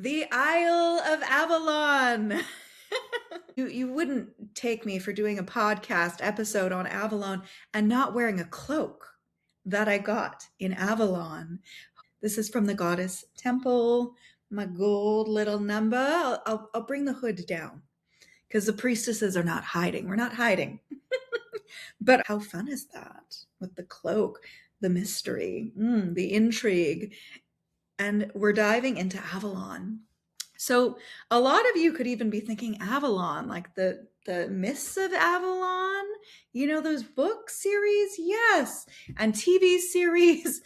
The Isle of Avalon. You wouldn't take me for doing a podcast episode on Avalon and not wearing a cloak that I got in Avalon. This is from the goddess temple, my gold little number. I'll bring the hood down because the priestesses are not hiding. We're not hiding. But how fun is that with the cloak, the mystery, the intrigue? And we're diving into Avalon. So a lot of you could even be thinking Avalon, like the myths of Avalon, those book series, yes, and TV series.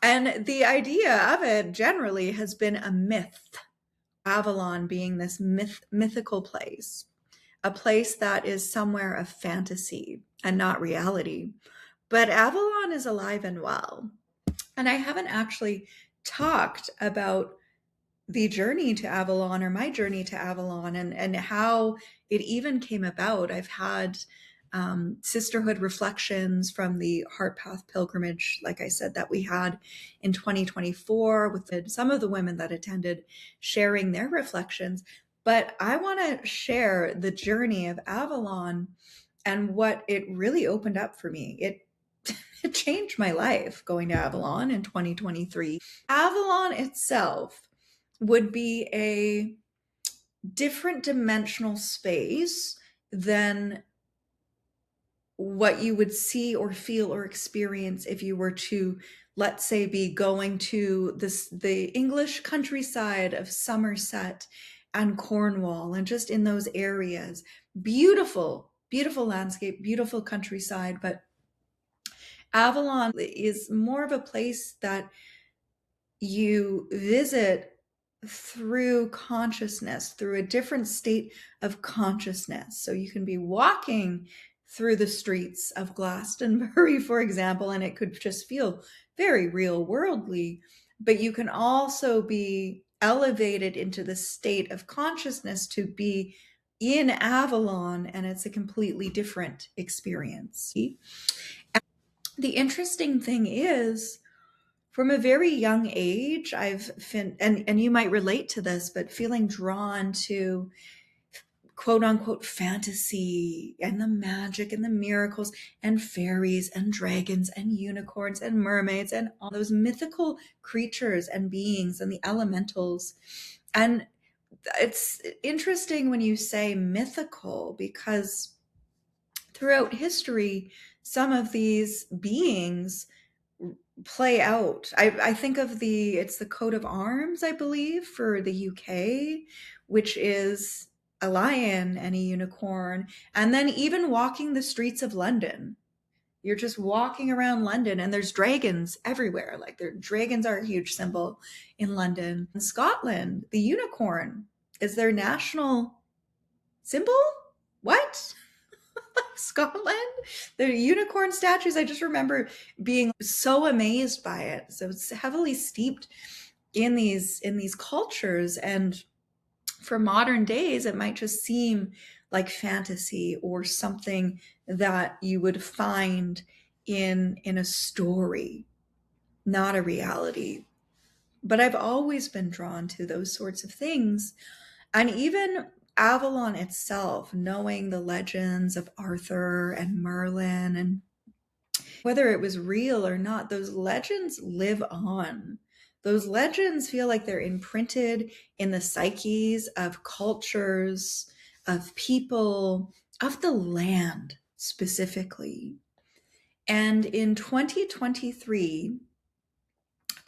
And the idea of it generally has been a myth. Avalon being this mythical place, a place that is somewhere of fantasy and not reality. But Avalon is alive and well. And I haven't actually talked about the journey to Avalon or my journey to Avalon and how it even came about. I've had sisterhood reflections from the Heart Path pilgrimage, like I said, that we had in 2024 with some of the women that attended sharing their reflections. But I want to share the journey of Avalon and what it really opened up for me. It changed my life going to Avalon in 2023. Avalon itself would be a different dimensional space than what you would see or feel or experience if you were to, let's say, be going to the English countryside of Somerset and Cornwall and just in those areas. Beautiful, beautiful landscape, beautiful countryside. But Avalon is more of a place that you visit through consciousness, through a different state of consciousness. So you can be walking through the streets of Glastonbury, for example, and it could just feel very real worldly, but you can also be elevated into the state of consciousness to be in Avalon, and it's a completely different experience. And the interesting thing is, from a very young age, and you might relate to this, but feeling drawn to quote unquote fantasy and the magic and the miracles and fairies and dragons and unicorns and mermaids and all those mythical creatures and beings and the elementals. And it's interesting when you say mythical, because throughout history, some of these beings play out. I think of it's the coat of arms, I believe, for the UK, which is a lion and a unicorn. And then even walking the streets of London, you're just walking around London and there's dragons everywhere. Like dragons are a huge symbol in London. In Scotland, the unicorn is their national symbol. What? Scotland, the unicorn statues, I just remember being so amazed by it. So it's heavily steeped in these cultures, and for modern days it might just seem like fantasy or something that you would find in a story, not a reality. But I've always been drawn to those sorts of things. And even Avalon itself, knowing the legends of Arthur and Merlin, and whether it was real or not, those legends live on. Those legends feel like they're imprinted in the psyches of cultures, of people, of the land specifically. And in 2023,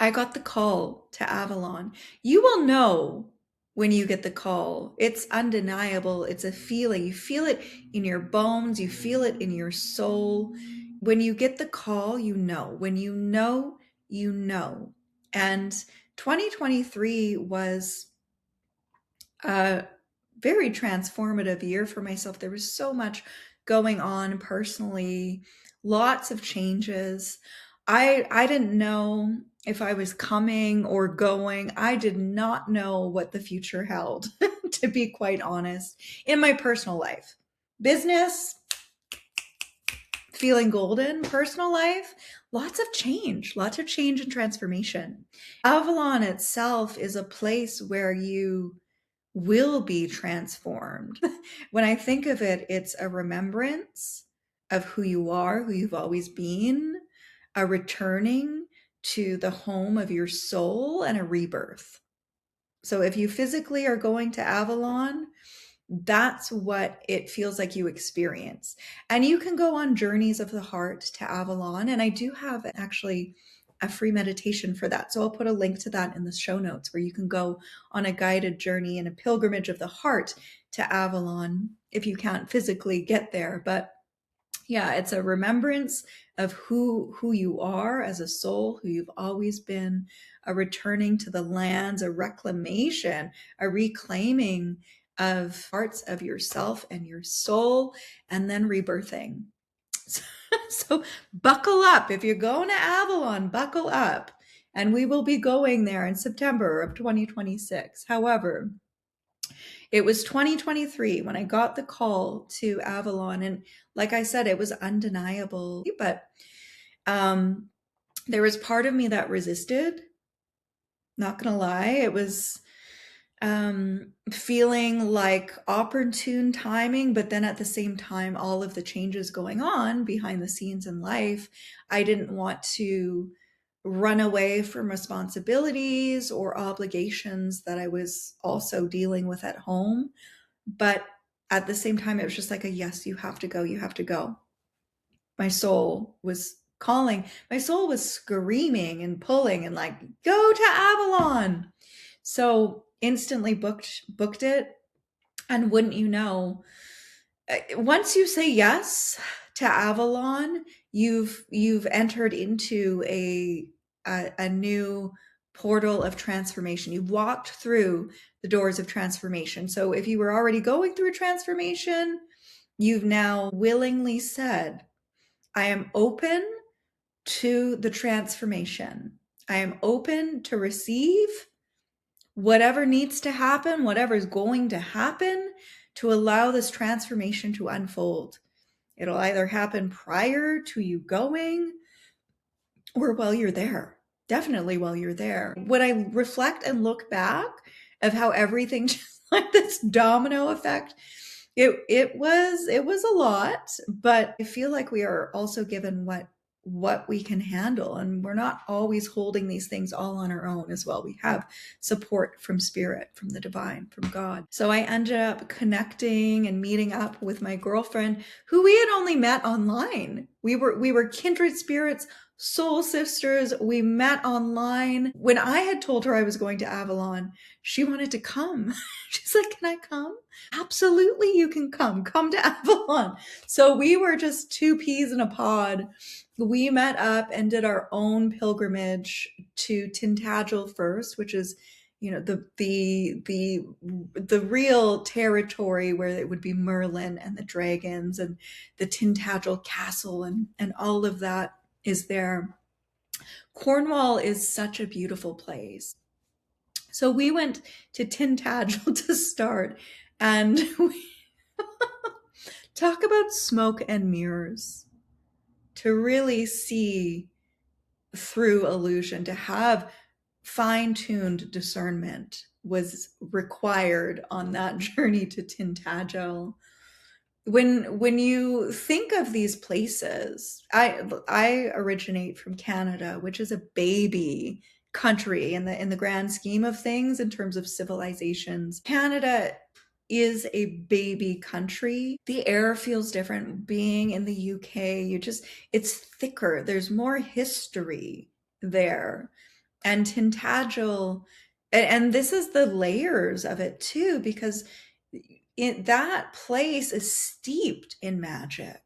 I got the call to Avalon. You will know when you get the call. It's undeniable. It's a feeling. You feel it in your bones. You feel it in your soul. When you get the call, you know. When you know, you know. And 2023 was a very transformative year for myself. There was so much going on personally, lots of changes. I didn't know if I was coming or going. I did not know what the future held, to be quite honest, in my personal life. Business, feeling golden. Personal life, lots of change and transformation. Avalon itself is a place where you will be transformed. When I think of it, it's a remembrance of who you are, who you've always been, a returning to the home of your soul, and a rebirth. So if you physically are going to Avalon, that's what it feels like you experience. And you can go on journeys of the heart to Avalon. And I do have actually a free meditation for that. So I'll put a link to that in the show notes, where you can go on a guided journey and a pilgrimage of the heart to Avalon if you can't physically get there. But yeah, it's a remembrance of who you are as a soul, who you've always been, a returning to the lands, a reclamation, a reclaiming of parts of yourself and your soul, and then rebirthing. So buckle up. If you're going to Avalon, buckle up. And we will be going there in September of 2026. However, it was 2023 when I got the call to Avalon. And like I said, it was undeniable. But there was part of me that resisted. Not going to lie. It was feeling like opportune timing, but then at the same time, all of the changes going on behind the scenes in life, I didn't want to run away from responsibilities or obligations that I was also dealing with at home. But at the same time, it was just like a yes, you have to go, you have to go. My soul was calling, my soul was screaming and pulling and like, go to Avalon. So instantly booked it. And wouldn't you know, once you say yes to Avalon, you've entered into a new portal of transformation. You've walked through the doors of transformation. So if you were already going through a transformation, you've now willingly said, I am open to the transformation. I am open to receive whatever needs to happen, whatever is going to happen, to allow this transformation to unfold. It'll either happen prior to you going or while you're there. Definitely while you're there. When I reflect and look back of how everything just like this domino effect, it was a lot, but I feel like we are also given what we can handle, and we're not always holding these things all on our own as well. We have support from spirit, from the divine, from God. So I ended up connecting and meeting up with my girlfriend, who we had only met online. We were kindred spirits, soul sisters. We met online. When I had told her I was going to Avalon, she wanted to come. She's like, can I come? Absolutely, you can come to Avalon. So we were just two peas in a pod. We met up and did our own pilgrimage to Tintagel first, which is, you know, the real territory where it would be Merlin and the dragons and the Tintagel castle and all of that is there. Cornwall is such a beautiful place. So we went to Tintagel to start, and we talk about smoke and mirrors. To really see through illusion, to have fine-tuned discernment was required on that journey to Tintagel. When you think of these places, I originate from Canada, which is a baby country in the grand scheme of things in terms of civilizations. Canada is a baby country. The air feels different being in the UK. It's thicker. There's more history there. And Tintagel, and this is the layers of it too, because that place is steeped in magic.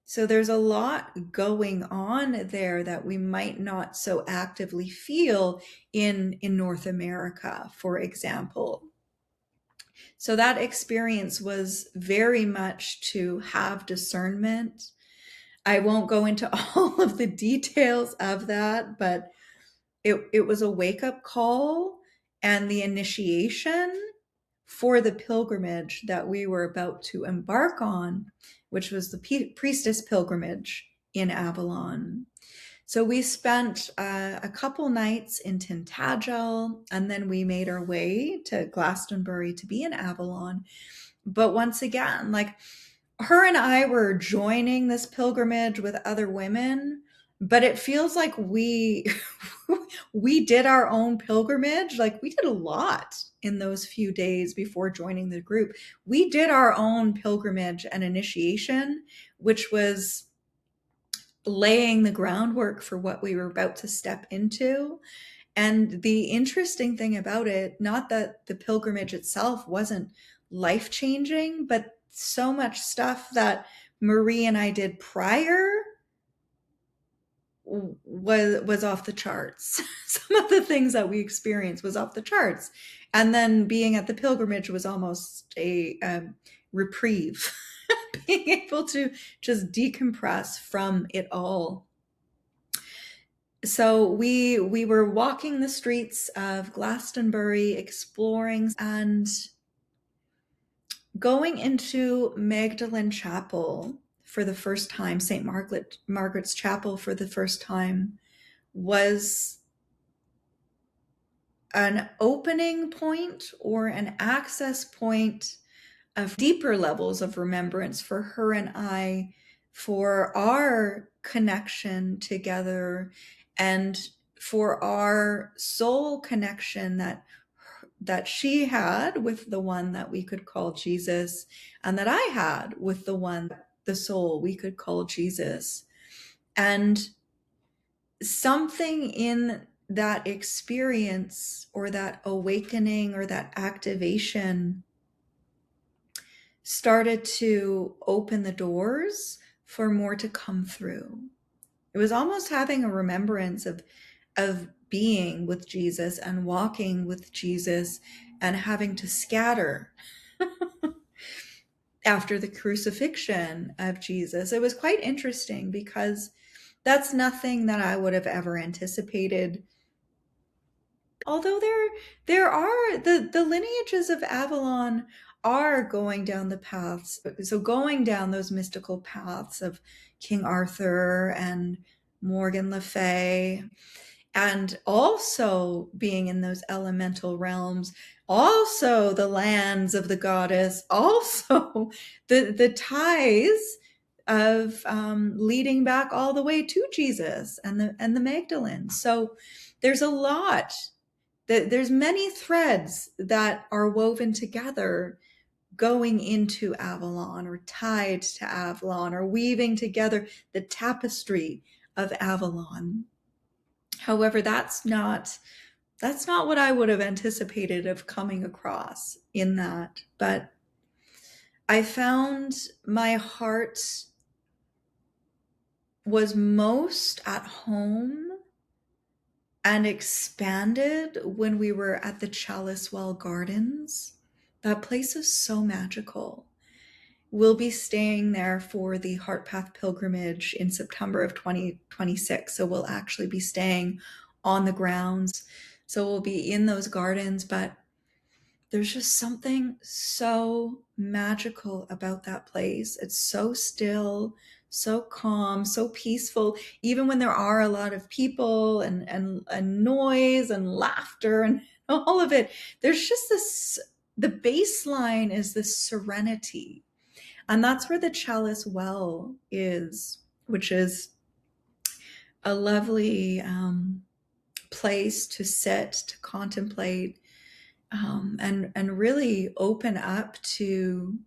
So there's a lot going on there that we might not so actively feel in North America, for example. So that experience was very much to have discernment. I won't go into all of the details of that, but it was a wake-up call and the initiation for the pilgrimage that we were about to embark on, which was the priestess pilgrimage in Avalon. So we spent a couple nights in Tintagel, and then we made our way to Glastonbury to be in Avalon. But once again, like, her and I were joining this pilgrimage with other women, but it feels like we we did our own pilgrimage. Like, we did a lot in those few days before joining the group. We did our own pilgrimage and initiation, which was laying the groundwork for what we were about to step into. And the interesting thing about it, not that the pilgrimage itself wasn't life-changing, but so much stuff that Marie and I did prior was off the charts. Some of the things that we experienced was off the charts. And then being at the pilgrimage was almost a reprieve. Being able to just decompress from it all. So we were walking the streets of Glastonbury, exploring and going into Magdalen Chapel for the first time. St. Margaret's Chapel for the first time was an opening point or an access point of deeper levels of remembrance for her and I, for our connection together, and for our soul connection that she had with the one that we could call Jesus, and that I had with the soul we could call Jesus. And something in that experience, or that awakening, or that activation, started to open the doors for more to come through. It was almost having a remembrance of being with Jesus and walking with Jesus and having to scatter after the crucifixion of Jesus. It was quite interesting because that's nothing that I would have ever anticipated. Although there are the lineages of Avalon are going down the paths, so going down those mystical paths of King Arthur and Morgan Le Fay, and also being in those elemental realms, also the lands of the goddess, also the ties of leading back all the way to Jesus and the Magdalene. So there's a lot. There's many threads that are woven together going into Avalon, or tied to Avalon, or weaving together the tapestry of Avalon. However, that's not what I would have anticipated of coming across in that. But I found my heart was most at home and expanded when we were at the Chalice Well Gardens. That place is so magical. We'll be staying there for the Heart Path pilgrimage in September of 2026. So we'll actually be staying on the grounds. So we'll be in those gardens, but there's just something so magical about that place. It's so still, so calm, so peaceful. Even when there are a lot of people and noise and laughter and all of it, there's just this, the baseline is this serenity. And that's where the Chalice Well is, which is a lovely place to sit, to contemplate, and really open up to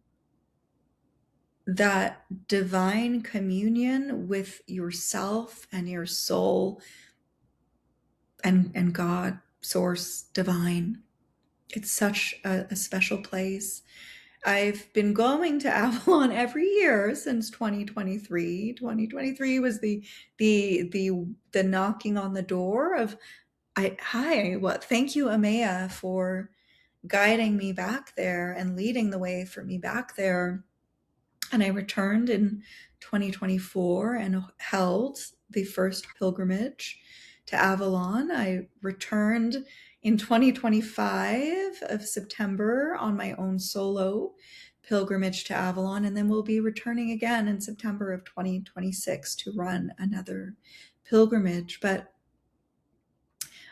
that divine communion with yourself and your soul and God, source, divine. It's such a special place. I've been going to Avalon every year since 2023. 2023 was the knocking on the door of thank you, Amaya, for guiding me back there and leading the way for me back there. And I returned in 2024 and held the first pilgrimage to Avalon. I returned in 2025 of September on my own solo pilgrimage to Avalon, and then we'll be returning again in September of 2026 to run another pilgrimage. But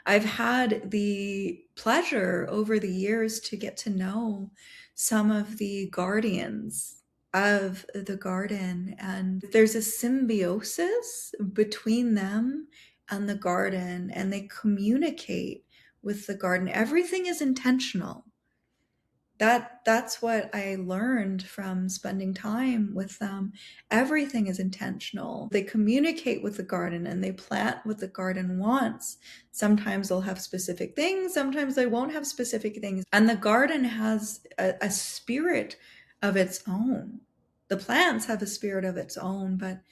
I've had the pleasure over the years to get to know some of the guardians of the garden, and there's a symbiosis between them and the garden, and they communicate with the garden. Everything is intentional. That's what I learned from spending time with them. Everything is intentional. They communicate with the garden and they plant what the garden wants. Sometimes they'll have specific things, sometimes they won't have specific things. And the garden has a spirit of its own. The plants have a spirit of its own, but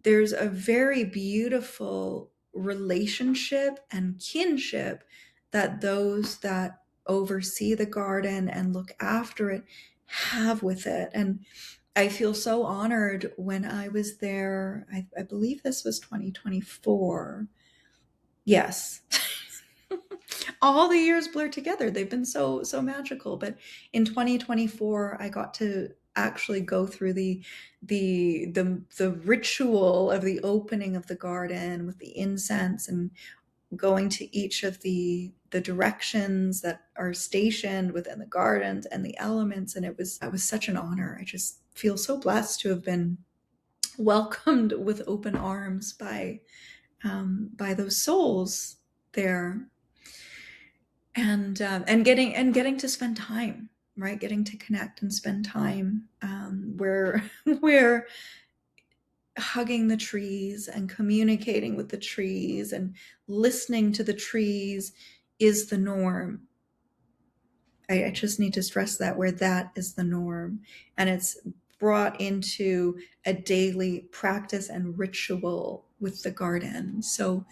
there's a very beautiful relationship and kinship that those that oversee the garden and look after it have with it. And I feel so honored when I was there. I believe this was 2024. Yes. All the years blur together. They've been so magical. But in 2024, I got to actually go through the ritual of the opening of the garden with the incense and going to each of the directions that are stationed within the gardens and the elements. And it was such an honor. I just feel so blessed to have been welcomed with open arms by those souls there, and getting to spend time, right? Getting to connect and spend time where we're hugging the trees and communicating with the trees and listening to the trees is the norm. I just need to stress that, where that is the norm, and it's brought into a daily practice and ritual with the garden. So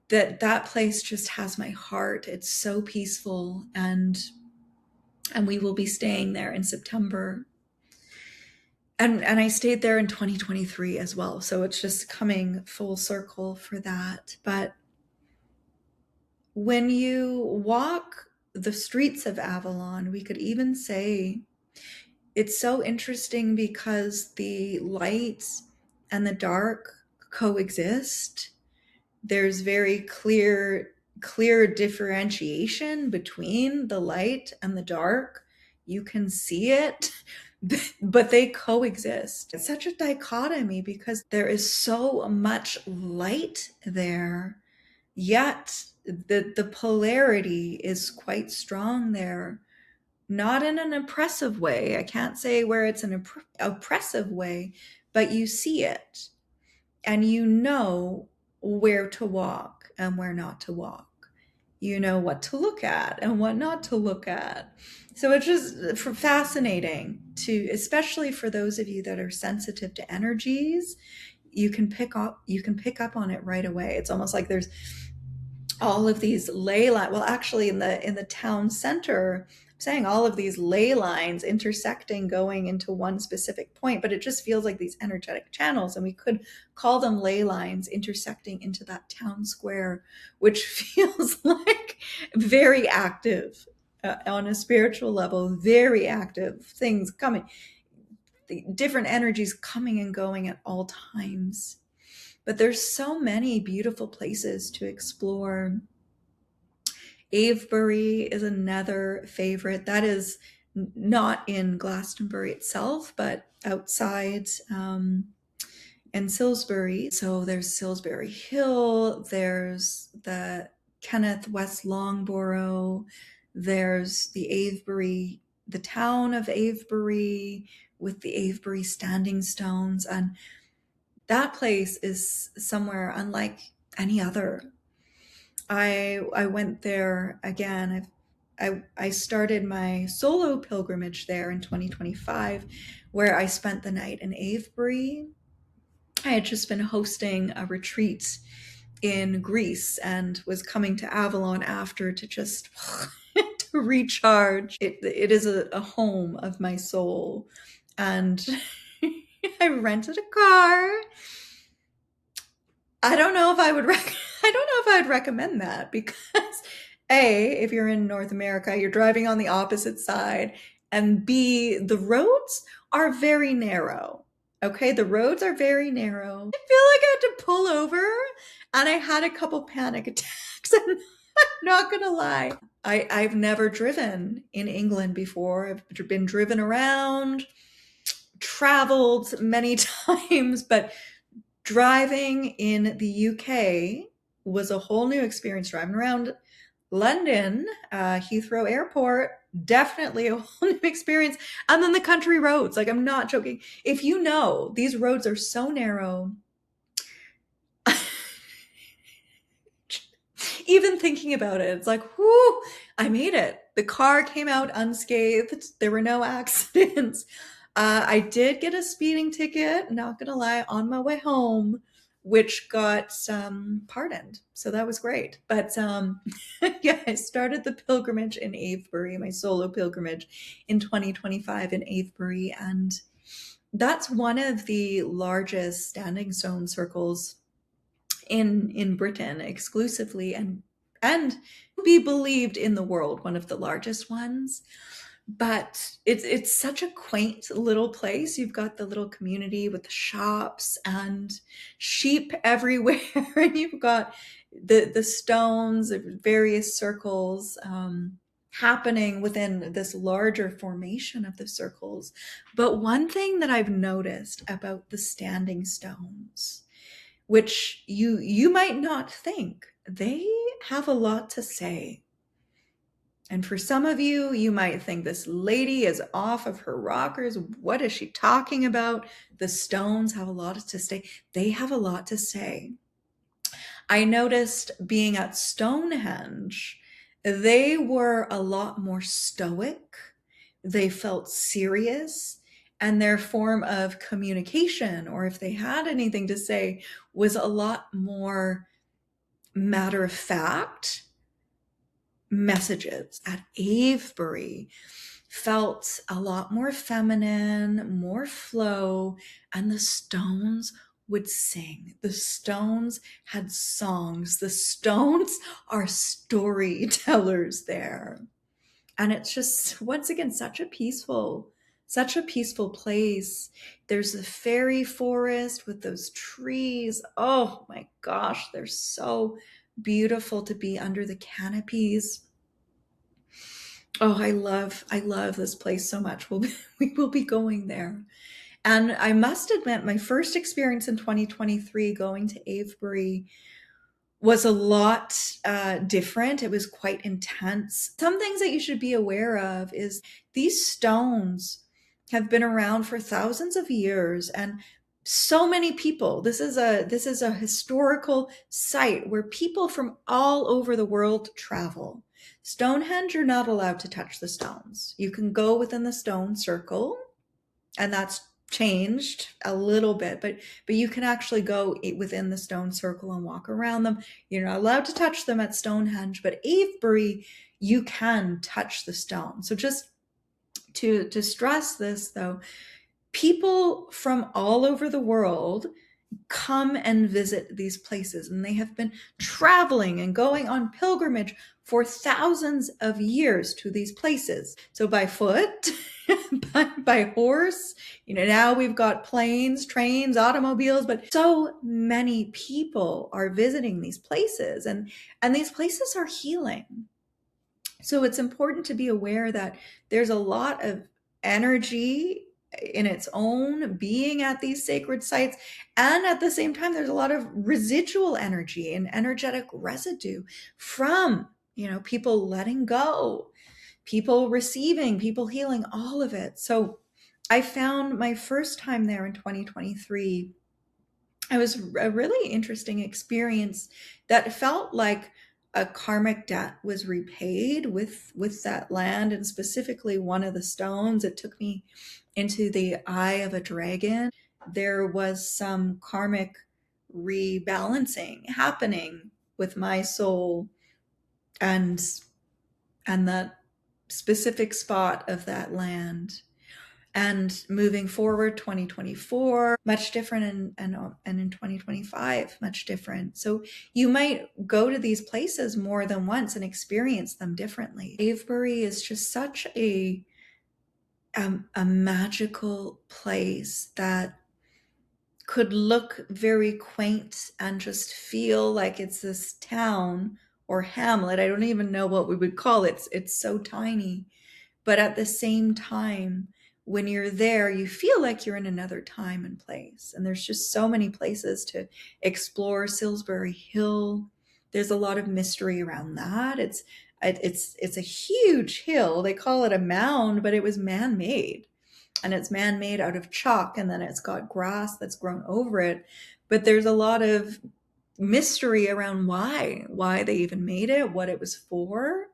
that place just has my heart. It's so peaceful, and we will be staying there in September. And I stayed there in 2023 as well. So it's just coming full circle for that. But when you walk the streets of Avalon, we could even say it's so interesting because the light and the dark coexist. There's very clear differentiation between the light and the dark. You can see it, but they coexist. It's such a dichotomy because there is so much light there, yet the polarity is quite strong there. Not in an oppressive way. I can't say where it's an oppressive way, but you see it and you know where to walk and where not to walk. You know what to look at and what not to look at. So it's just fascinating to, especially for those of you that are sensitive to energies, you can pick up on it right away. It's almost like there's all of these ley lines. Well, actually in the town center, I'm saying all of these ley lines intersecting, going into one specific point, but it just feels like these energetic channels, and we could call them ley lines intersecting into that town square, which feels like very active on a spiritual level, very active things coming, the different energies coming and going at all times. But there's so many beautiful places to explore. Avebury is another favorite. That is not in Glastonbury itself, but outside in Salisbury. So there's Salisbury Hill, there's the Kenneth West Longborough, there's the Avebury, the town of Avebury with the Avebury standing stones. And that place is somewhere unlike any other. I went there again. I started my solo pilgrimage there in 2025, where I spent the night in Avebury. I had just been hosting a retreat in Greece and was coming to Avalon after to just to recharge. It is a home of my soul, and I rented a car. I don't know if I would recommend that, because A, if you're in North America, you're driving on the opposite side, and B, the roads are very narrow. Okay, the roads are very narrow. I feel like I had to pull over, and I had a couple panic attacks. I'm not gonna lie. I've never driven in England before. I've been driven around, traveled many times, but driving in the UK was a whole new experience. Driving around London, Heathrow Airport, definitely a whole new experience. And then the country roads, like, I'm not joking. If you know, these roads are so narrow. Even thinking about it, it's like, whoo, I made it. The car came out unscathed. There were no accidents. I did get a speeding ticket, not gonna lie, on my way home, which got pardoned. So that was great. But yeah, I started the pilgrimage in Avebury, my solo pilgrimage in 2025 in Avebury. And that's one of the largest standing stone circles in Britain exclusively, and be believed in the world, one of the largest ones. But it's such a quaint little place. You've got the little community with the shops and sheep everywhere, and you've got the stones of various circles happening within this larger formation of the circles. But one thing that I've noticed about the standing stones, which you might not think, they have a lot to say. And for some of you, you might think this lady is off of her rockers. What is she talking about? The stones have a lot to say. They have a lot to say. I noticed being at Stonehenge, they were a lot more stoic. They felt serious, and their form of communication, or if they had anything to say, was a lot more matter of fact. Messages at Avebury felt a lot more feminine, more flow, and the stones would sing. The stones had songs. The stones are storytellers there. And it's just, once again, such a peaceful place. There's the fairy forest with those trees. Oh my gosh, they're so beautiful to be under the canopies. Oh, I love this place so much. We will be going there. And I must admit, my first experience in 2023 going to Avebury was a lot different. It was quite intense. Some things that you should be aware of is these stones have been around for thousands of years, and so many people. This is a historical site where people from all over the world travel. Stonehenge, you're not allowed to touch the stones. You can go within the stone circle, and that's changed a little bit, but you can actually go within the stone circle and walk around them. You're not allowed to touch them at Stonehenge, but Avebury, you can touch the stone. So just to stress this, though, people from all over the world come and visit these places, and they have been traveling and going on pilgrimage for thousands of years to these places. So by foot, by horse, now we've got planes, trains, automobiles, but so many people are visiting these places, and these places are healing. So it's important to be aware that there's a lot of energy in its own being at these sacred sites, and at the same time there's a lot of residual energy and energetic residue from people letting go, people receiving, people healing, all of it. So I found my first time there in 2023, it was a really interesting experience that felt like a karmic debt was repaid with that land, and specifically one of the stones. It took me into the eye of a dragon. There was some karmic rebalancing happening with my soul and that specific spot of that land. And moving forward, 2024, much different, and in 2025, much different. So you might go to these places more than once and experience them differently. Avebury is just such a magical place that could look very quaint and just feel like it's this town or hamlet. I don't even know what we would call it. It's so tiny. But at the same time, when you're there, you feel like you're in another time and place. And there's just so many places to explore. Salisbury Hill, there's a lot of mystery around that. It's a huge hill. They call it a mound, but it was man-made. And it's man-made out of chalk, and then it's got grass that's grown over it. But there's a lot of mystery around why they even made it, what it was for.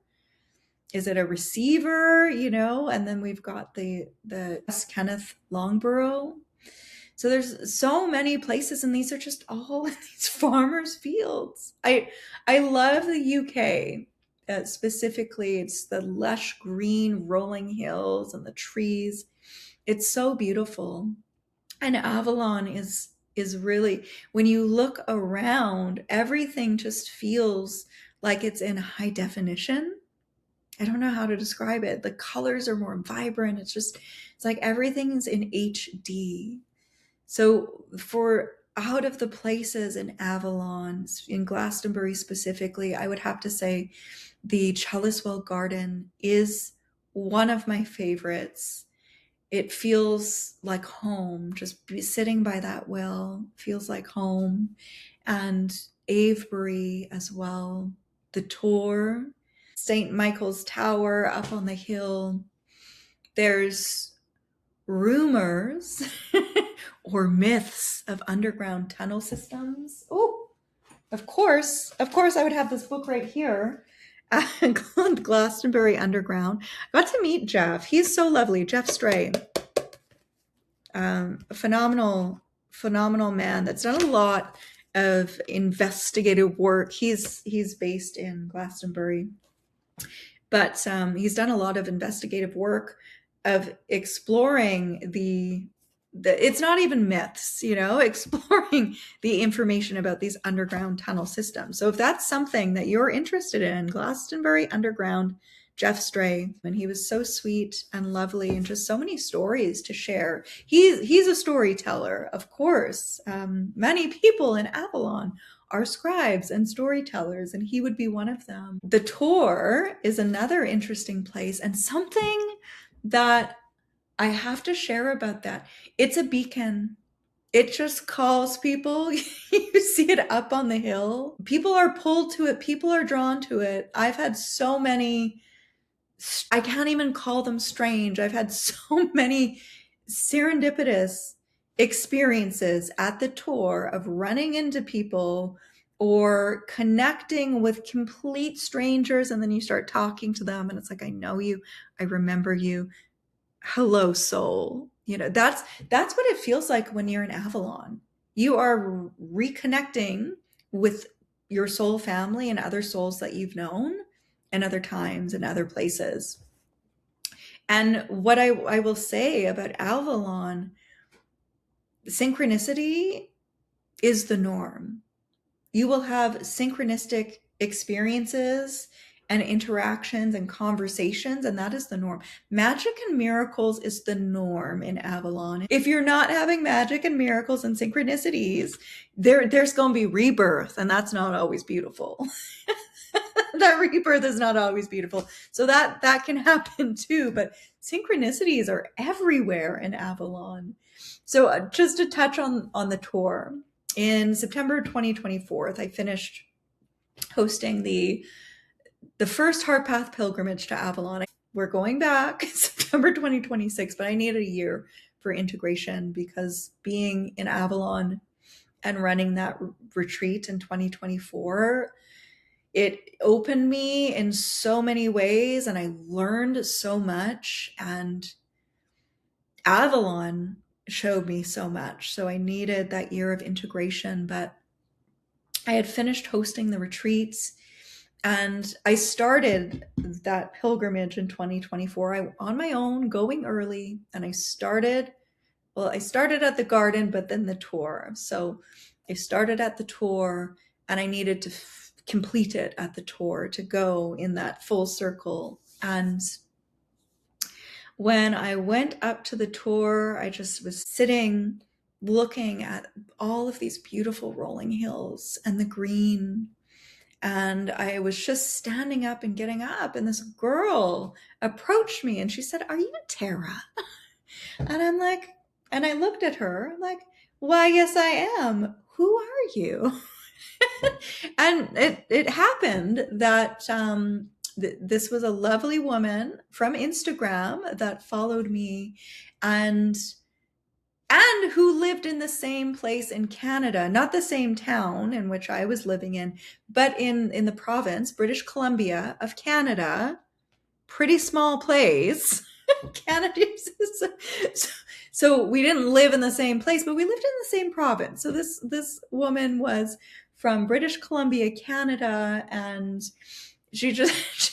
Is it a receiver, And then we've got the Kenneth Longborough. So there's so many places, and these are just all in these farmers' fields. I love the UK. Specifically, it's the lush green rolling hills and the trees. It's so beautiful. And Avalon is really, when you look around, everything just feels like it's in high definition. I don't know how to describe it. The colors are more vibrant. It's like everything's in HD. So for out of the places in Avalon, in Glastonbury specifically, I would have to say the Chelliswell Garden is one of my favorites. It feels like home. Just sitting by that well feels like home. And Avebury as well. The Tor, St. Michael's Tower up on the hill. There's rumors or myths of underground tunnel systems. Oh, of course I would have this book right here. Glastonbury Underground. I got to meet Jeff. He's so lovely. Jeff Stray. A phenomenal man that's done a lot of investigative work. He's based in Glastonbury, but he's done a lot of investigative work of exploring the it's not even myths, exploring the information about these underground tunnel systems. So if that's something that you're interested in, Glastonbury Underground, Jeff Stray, and he was so sweet and lovely, and just so many stories to share. He's a storyteller, of course. Many people in Avalon are scribes and storytellers, and he would be one of them. The Tor is another interesting place, and something that I have to share about that. It's a beacon. It just calls people. You see it up on the hill. People are pulled to it. People are drawn to it. I've had so many, I can't even call them strange. I've had so many serendipitous experiences at the Tor of running into people or connecting with complete strangers, and then you start talking to them and it's like, I know you, I remember you. Hello, soul. That's what it feels like when you're in Avalon. You are reconnecting with your soul family and other souls that you've known and other times and other places. And what I will say about Avalon, synchronicity is the norm. You will have synchronistic experiences and interactions and conversations, and that is the norm. Magic and miracles is the norm in Avalon. If you're not having magic and miracles and synchronicities, there's going to be rebirth, and that's not always beautiful. That rebirth is not always beautiful. So that can happen too, but synchronicities are everywhere in Avalon. So just to touch on the Tor, in September 2024, I finished hosting the first Heart Path pilgrimage to Avalon. We're going back September 2026, but I needed a year for integration because being in Avalon and running that retreat in 2024, it opened me in so many ways and I learned so much, and Avalon showed me so much. So I needed that year of integration, but I had finished hosting the retreats And I started that pilgrimage in 2024 on my own, going early. And I started at the garden, but then the tour. So I started at the tour, and I needed to complete it at the tour to go in that full circle. And when I went up to the tour, I just was sitting looking at all of these beautiful rolling hills and the green. And I was just standing up and getting up, and this girl approached me and she said, "Are you Terra?" And I'm like, and I looked at her, I'm like, "Why, yes, I am. Who are you?" And it happened that this was a lovely woman from Instagram that followed me, and who lived in the same place in Canada, not the same town in which I was living in, but in the province, British Columbia of Canada. Pretty small place. Canada. So we didn't live in the same place, but we lived in the same province. So this woman was from British Columbia, Canada, and she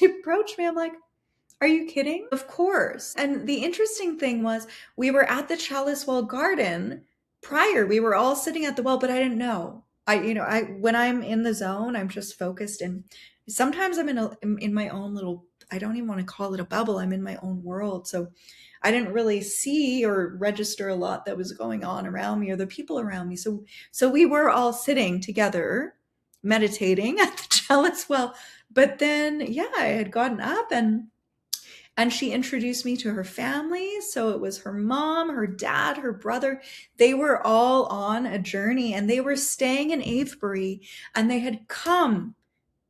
approached me. I'm like, "Are you kidding?" Of course. And the interesting thing was, we were at the Chalice Well Garden prior. We were all sitting at the well, but I didn't know. When I'm in the zone, I'm just focused, and sometimes I'm in my own little, I don't even want to call it a bubble. I'm in my own world. So I didn't really see or register a lot that was going on around me or the people around me. So we were all sitting together, meditating at the Chalice Well. But then, yeah, I had gotten up, and she introduced me to her family. So it was her mom, her dad, her brother. They were all on a journey, and they were staying in Avebury, and they had come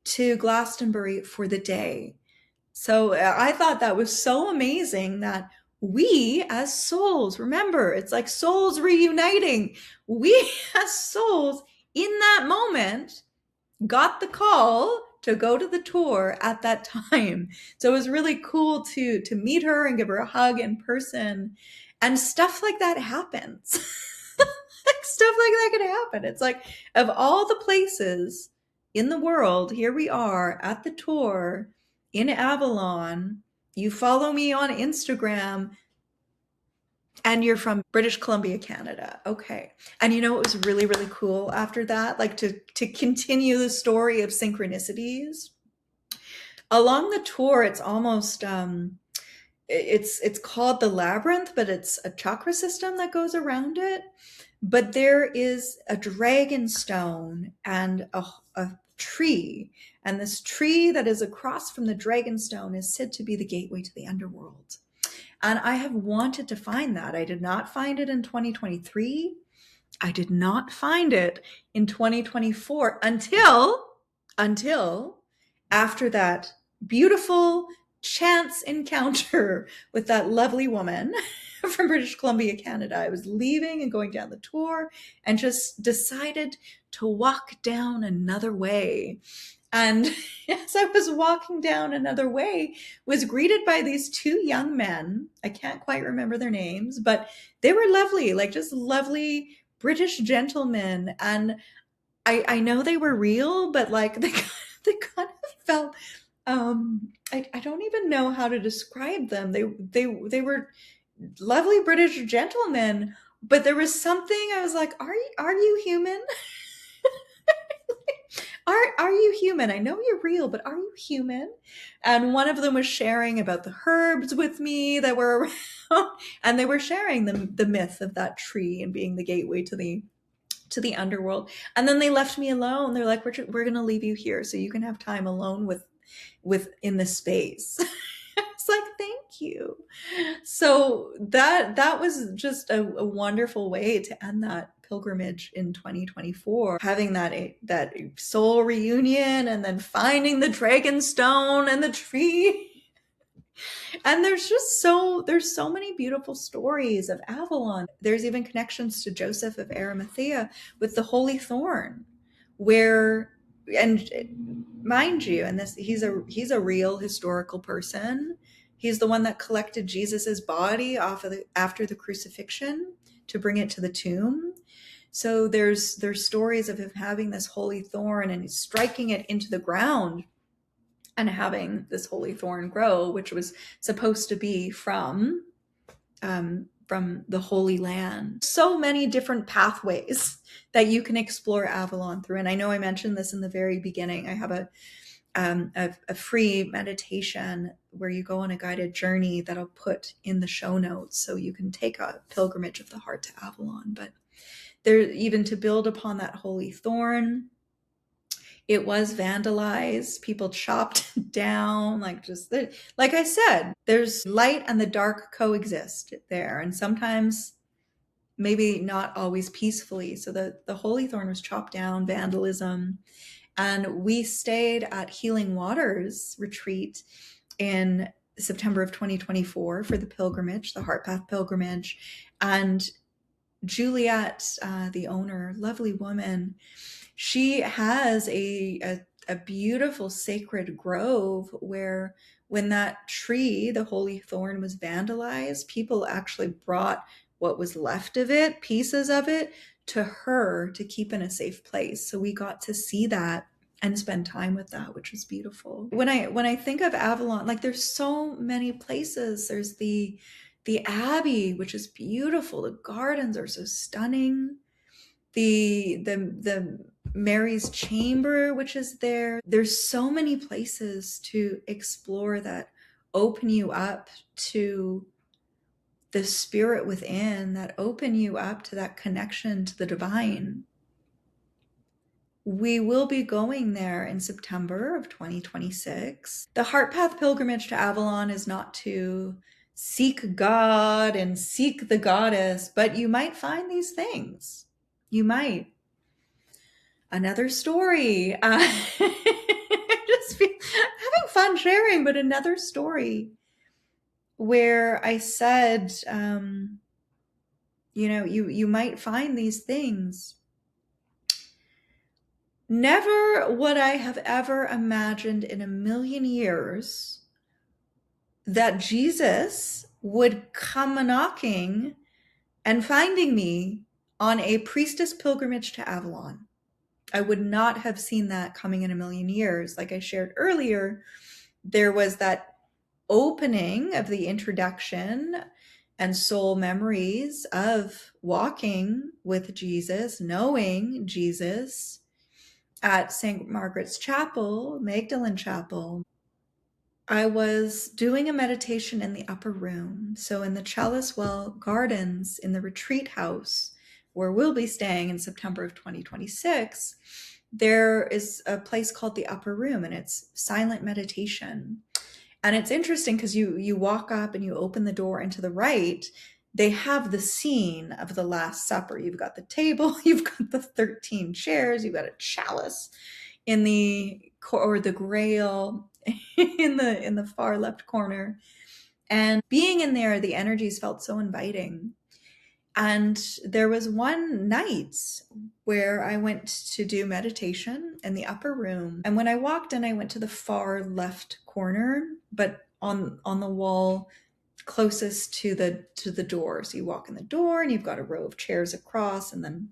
to Glastonbury for the day. So I thought that was so amazing that we as souls, remember, it's like souls reuniting. We as souls in that moment got the call to go to the tour at that time. So it was really cool to meet her and give her a hug in person. And stuff like that happens. Stuff like that could happen. It's like, of all the places in the world, here we are at the tour in Avalon. You follow me on Instagram, and you're from British Columbia, Canada. Okay. And it was really, really cool after that, like to continue the story of synchronicities. Along the tour, it's almost it's called the labyrinth, but it's a chakra system that goes around it. But there is a dragon stone and a tree. And this tree that is across from the dragon stone is said to be the gateway to the underworld. And I have wanted to find that. I did not find it in 2023. I did not find it in 2024 until after that beautiful chance encounter with that lovely woman from British Columbia, Canada. I was leaving and going down the tour and just decided to walk down another way. And as I was walking down another way, was greeted by these two young men. I can't quite remember their names, but they were lovely, like just lovely British gentlemen. And I know they were real, but like they kind of felt, I don't even know how to describe them. They were lovely British gentlemen, but there was something I was like, are you human? Are you human? I know you're real, but are you human? And one of them was sharing about the herbs with me that were around, and they were sharing the myth of that tree and being the gateway to the underworld. And then they left me alone. They're like, we're going to leave you here so you can have time alone with in this space. It's like, thank you. So that was just a wonderful way to end that pilgrimage in 2024, having that soul reunion, and then finding the dragon stone and the tree. And there's so many beautiful stories of Avalon. There's even connections to Joseph of Arimathea with the Holy Thorn, where, and mind you, and this, he's a real historical person. He's the one that collected Jesus's body after the crucifixion to bring it to the tomb. So there's stories of him having this holy thorn and he's striking it into the ground and having this holy thorn grow, which was supposed to be from the Holy Land. So many different pathways that you can explore Avalon through. And I know I mentioned this in the very beginning. I have a free meditation where you go on a guided journey that I'll put in the show notes, so you can take a pilgrimage of the heart to Avalon. But there, even to build upon that holy thorn, it was vandalized. People chopped down, like I said, there's light and the dark coexist there, and sometimes maybe not always peacefully. So the holy thorn was chopped down, vandalism. And we stayed at Healing Waters retreat in September of 2024 for the pilgrimage, the Heart Path pilgrimage. And Juliet, the owner, lovely woman, she has a beautiful sacred grove where, when that tree, the holy thorn, was vandalized, people actually brought what was left of it, pieces of it, to her to keep in a safe place. So we got to see that and spend time with that, which was beautiful. When I think of Avalon, like, there's so many places. There's the Abbey, which is beautiful. The gardens are so stunning. The Mary's Chamber, which is there. There's so many places to explore that open you up to the spirit within, that open you up to that connection to the divine. We will be going there in September of 2026. The Heart Path pilgrimage to Avalon is not to seek God and seek the goddess, but you might find these things. You might. Another story. Just having fun sharing, but another story where I said, you might find these things. Never would I have ever imagined in a million years that Jesus would come knocking and finding me on a priestess pilgrimage to Avalon. I would not have seen that coming in a million years. Like I shared earlier, there was that opening of the introduction and soul memories of walking with Jesus, knowing Jesus at St. Margaret's Chapel, Magdalene Chapel. I was doing a meditation in the upper room. So in the Chalice Well Gardens, in the retreat house, where we'll be staying in September of 2026, there is a place called the upper room, and it's silent meditation. And it's interesting because you walk up and you open the door, and to the right, they have the scene of the Last Supper. You've got the table, you've got the 13 chairs, you've got a chalice in the grail in the far left corner. And being in there, the energies felt so inviting. And there was one night where I went to do meditation in the upper room. And when I walked in, I went to the far left corner, but on the wall closest to the door. So you walk in the door and you've got a row of chairs across, and then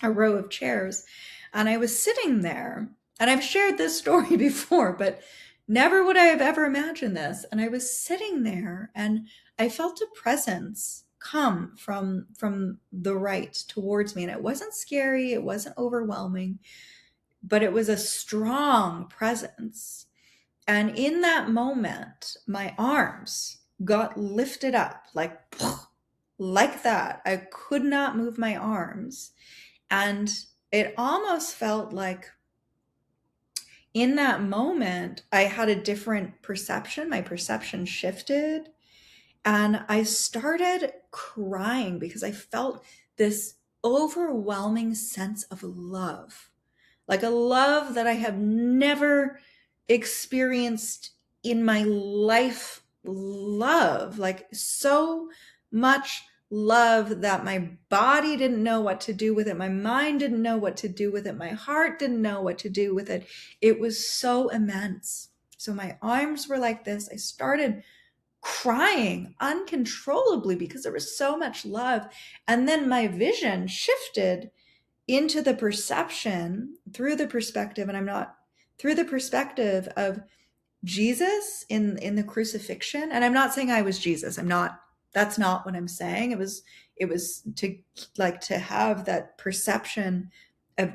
a row of chairs. And I was sitting there, and I've shared this story before, but never would I have ever imagined this. And I was sitting there, and I felt a presence come from the right towards me. And it wasn't scary, it wasn't overwhelming, but it was a strong presence. And in that moment, my arms got lifted up like that. I could not move my arms. And it almost felt like in that moment, I had a different perception. My perception shifted. And I started crying because I felt this overwhelming sense of love, like a love that I have never experienced in my life. Love, like so much love that my body didn't know what to do with it. My mind didn't know what to do with it. My heart didn't know what to do with it. It was so immense. So my arms were like this. I started crying uncontrollably because there was so much love. And then my vision shifted into the perception through the perspective, and through the perspective of Jesus in the crucifixion, and I'm not saying I was Jesus. That's not what I'm saying. It was to have that perception of,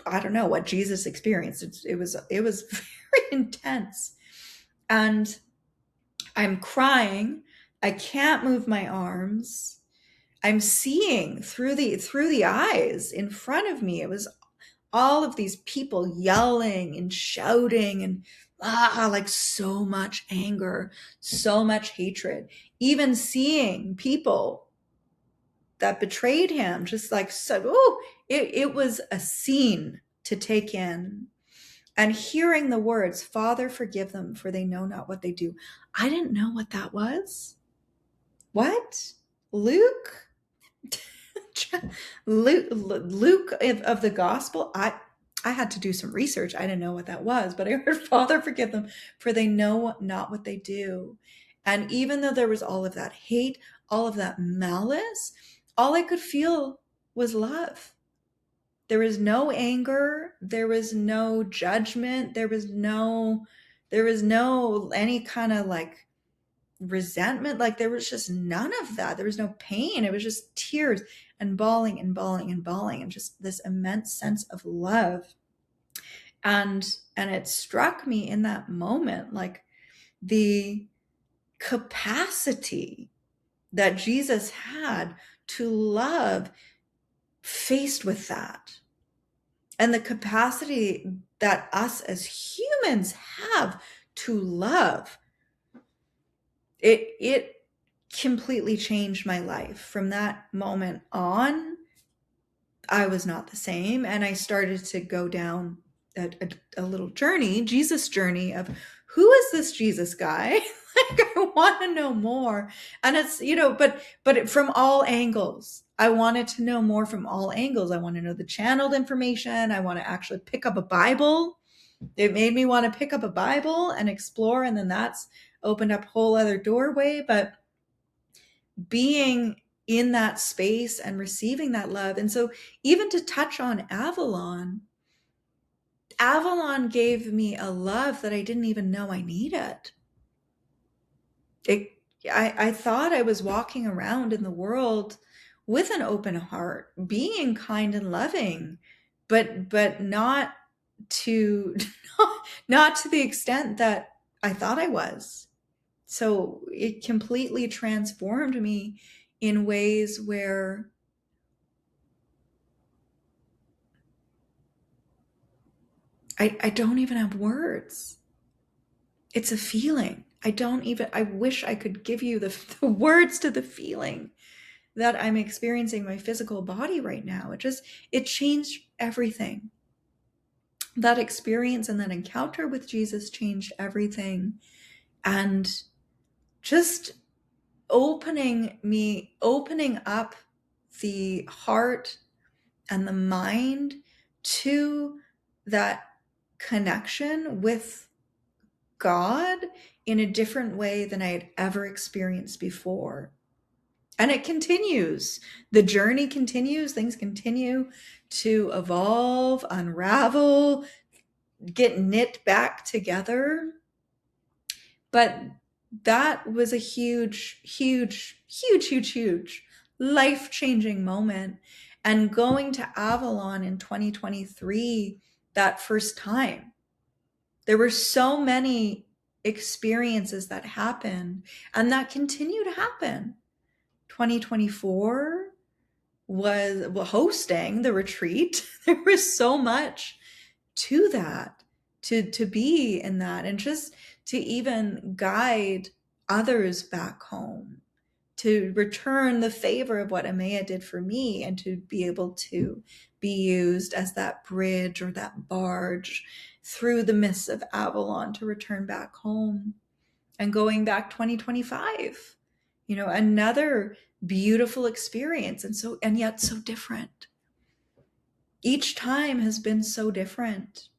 I don't know, what Jesus experienced. It was very intense. And I'm crying. I can't move my arms. I'm seeing through the eyes in front of me. It was all of these people yelling and shouting and like so much anger, so much hatred. Even seeing people that betrayed him, just like so, it was a scene to take in. And hearing the words, "Father, forgive them, for they know not what they do." I didn't know what that was. What? Luke? Luke of the gospel? I had to do some research. I didn't know what that was, but I heard, "Father, forgive them, for they know not what they do." And even though there was all of that hate, all of that malice, all I could feel was love. There was no anger. There was no judgment. There was no any kind of like resentment. Like there was just none of that. There was no pain. It was just tears and bawling and bawling and bawling, and just this immense sense of love. And it struck me in that moment, like the capacity that Jesus had to love faced with that. And the capacity that us as humans have to love. It completely changed my life. From that moment on, I was not the same. And I started to go down a little journey, Jesus journey, of who is this Jesus guy? Like, I want to know more. And it's, but from all angles. I wanted to know more from all angles. I want to know the channeled information. I want to actually pick up a Bible. It made me want to pick up a Bible and explore. And then that's opened up a whole other doorway. But being in that space and receiving that love. And so even to touch on Avalon gave me a love that I didn't even know I needed. I thought I was walking around in the world with an open heart, being kind and loving, but not to not to the extent that I thought I was. So it completely transformed me in ways where I don't even have words. It's a feeling. I wish I could give you the words to the feeling that I'm experiencing in my physical body right now. It changed everything. That experience and that encounter with Jesus changed everything. And just opening up the heart and the mind to that connection with God in a different way than I had ever experienced before. And it continues. The journey continues. Things continue to evolve, unravel, get knit back together. But that was a huge, huge, huge, huge, huge life-changing moment. And going to Avalon in 2023, that first time, there were so many experiences that happened and that continue to happen. 2024 was hosting the retreat. There was so much to that, to be in that, and just to even guide others back home, to return the favor of what Amaya did for me, and to be able to be used as that bridge or that barge through the mists of Avalon to return back home. And going back 2025, another beautiful experience, and yet so different. Each time has been so different.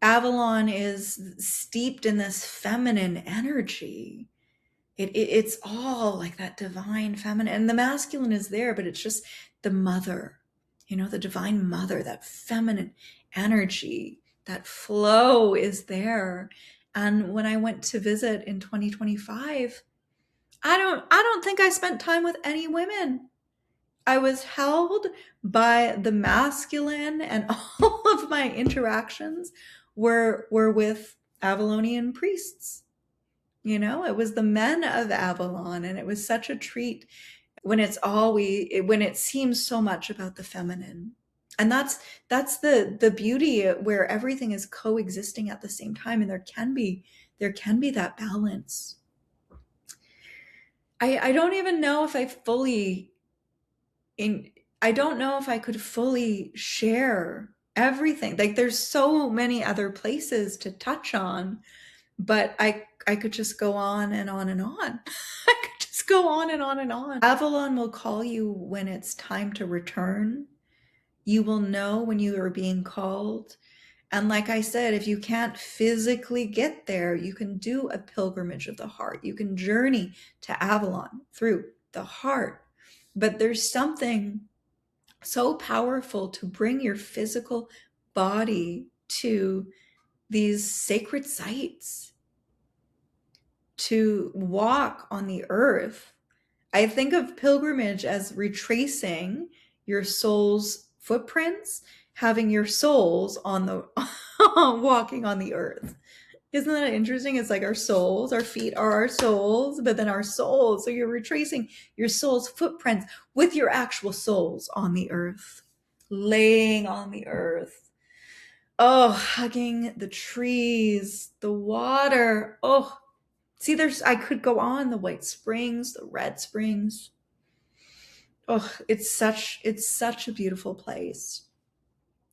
Avalon is steeped in this feminine energy. It's all like that divine feminine, and the masculine is there, but it's just the mother, the divine mother, that feminine energy that flow is there. And when I went to visit in 2025, I don't think I spent time with any women. I was held by the masculine, and all of my interactions were with Avalonian priests. It was the men of Avalon, and it was such a treat when when it seems so much about the feminine. And that's the beauty, where everything is coexisting at the same time, and there can be that balance. I don't even know if I don't know if I could fully share everything. Like, there's so many other places to touch on, but I could just go on and on and on. I could just go on and on and on. Avalon will call you when it's time to return. You will know when you are being called. And like I said, if you can't physically get there, you can do a pilgrimage of the heart. You can journey to Avalon through the heart. But there's something so powerful to bring your physical body to these sacred sites, to walk on the earth. I think of pilgrimage as retracing your soul's footprints, having your souls on the walking on the earth. Isn't that interesting? It's like our souls, our feet are our souls, but then our souls. So you're retracing your soul's footprints with your actual souls on the earth, laying on the earth. Oh, hugging the trees, the water. Oh, see, I could go on, the white springs, the red springs. Oh, it's such a beautiful place.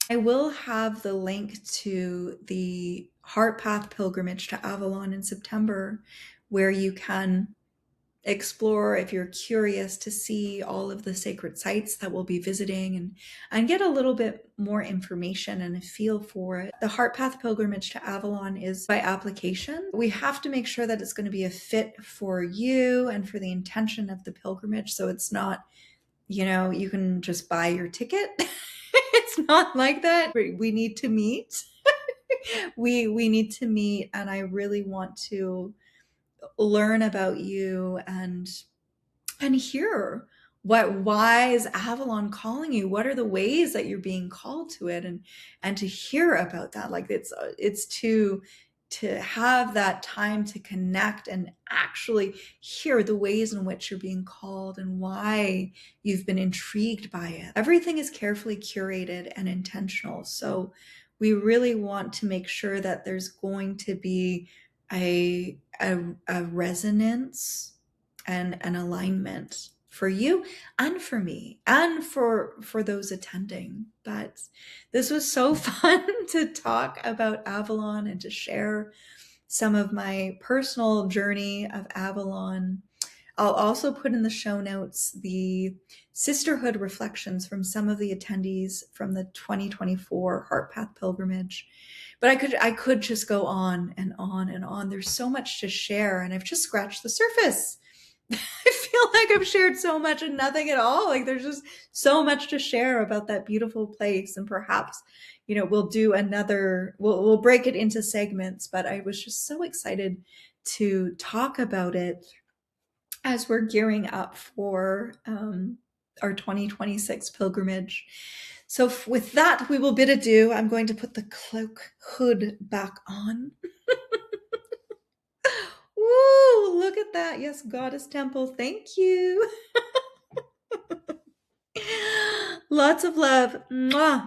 I will have the link to the Heart Path pilgrimage to Avalon in September, where you can explore, if you're curious, to see all of the sacred sites that we'll be visiting, and get a little bit more information and a feel for it. The Heart Path pilgrimage to Avalon is by application. We have to make sure that it's going to be a fit for you and for the intention of the pilgrimage. So it's not, you can just buy your ticket. It's not like that. We need to meet. we need to meet, and I really want to learn about you and hear why is Avalon calling you? What are the ways that you're being called to it, and to hear about that. Like, it's to have that time to connect and actually hear the ways in which you're being called and why you've been intrigued by it. Everything is carefully curated and intentional. So we really want to make sure that there's going to be a resonance and an alignment for you and for me and for those attending. But this was so fun to talk about Avalon and to share some of my personal journey of Avalon. I'll also put in the show notes the sisterhood reflections from some of the attendees from the 2024 Heart Path pilgrimage. But I could just go on and on and on. There's so much to share, and I've just scratched the surface. I feel like I've shared so much and nothing at all. Like, there's just so much to share about that beautiful place. And perhaps, we'll do we'll break it into segments, but I was just so excited to talk about it as we're gearing up for our 2026 pilgrimage. So with that, we will bid adieu. I'm going to put the cloak hood back on. Woo, look at that. Yes, Goddess Temple. Thank you. Lots of love. Mwah.